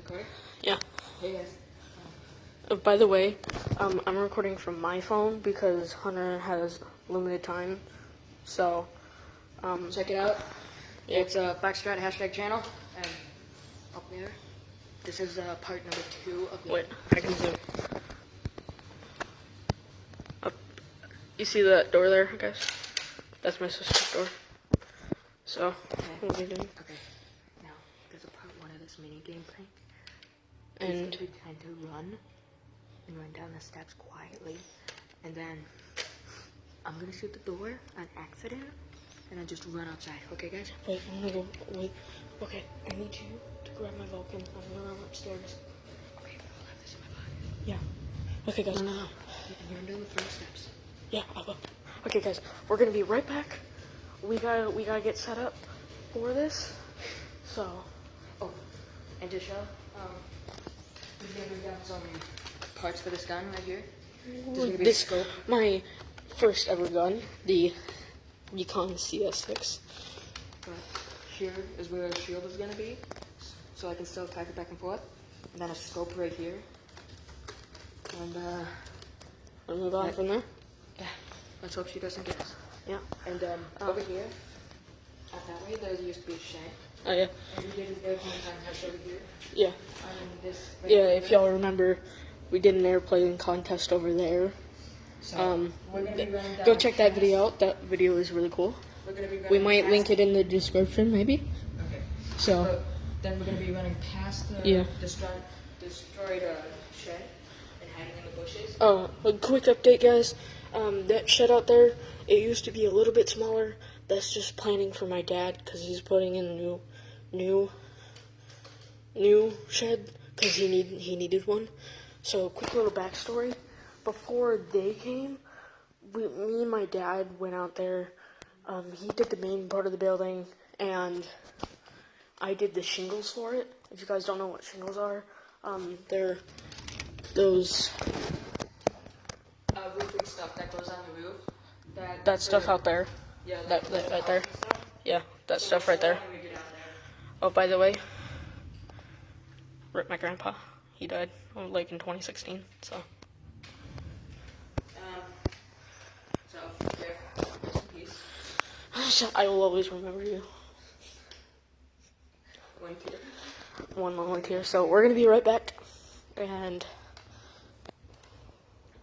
Recording? Yeah. Hey guys. By the way, I'm recording from my phone because Hunter has limited time. So, Check it out. Yeah. It's a Backstrat hashtag channel. And up there, this is part number 2 of the... Wait, I can zoom. Up. You see that door there, guys? That's my sister's door. So, what are we doing? Okay. Now, there's a part 1 of this mini game prank. And He's gonna pretend to run down the steps quietly, and then I'm gonna shoot the door on accident, and then just run outside. Okay, guys? wait, I'm gonna go. Wait. Okay, I need you to grab my Vulcan. I'm gonna run upstairs. Okay, I'll have this in my body. Yeah. Okay, guys. No. And you're down the front steps. Yeah, I will. Okay, guys, we're gonna be right back. We gotta get set up for this. So. Oh, and to show, we've bring down some parts for this gun right here. There's gonna be a scope. My first ever gun, the Recon CS6. But here is where the shield is gonna be, so I can still tack it back and forth. And then a scope right here. And We'll move on from there. yeah, let's hope she doesn't get us. Yeah. And over here, out that way, there used to be a shed. Oh yeah. And we did an airplane contest over here. Yeah. And then this. Right Yeah. over If there. y'all remember, we did an airplane contest over there. So we're gonna be running down Go check that past- video out. That video is really cool. We're gonna be running We might past- link it in the description, maybe. Okay. So. But then we're gonna be running past the Yeah. destroyed shed and hiding in the bushes. Oh, a quick update, guys. That shed out there, it used to be a little bit smaller. That's just planning for my dad because he's putting in a new shed because he needed one. So, quick little backstory. Before they came, me and my dad went out there. He did the main part of the building, and I did the shingles for it. If you guys don't know what shingles are, they're those. Roofing stuff that goes on the roof. That stuff out there. Yeah, That right there. stuff. Yeah, that stuff right there. When we get out there. Oh, by the way, rip my grandpa. He died like in 2016. So So there, rest in peace. I will always remember you. One tear. One moment here. So we're gonna be right back, and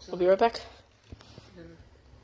we'll be right back.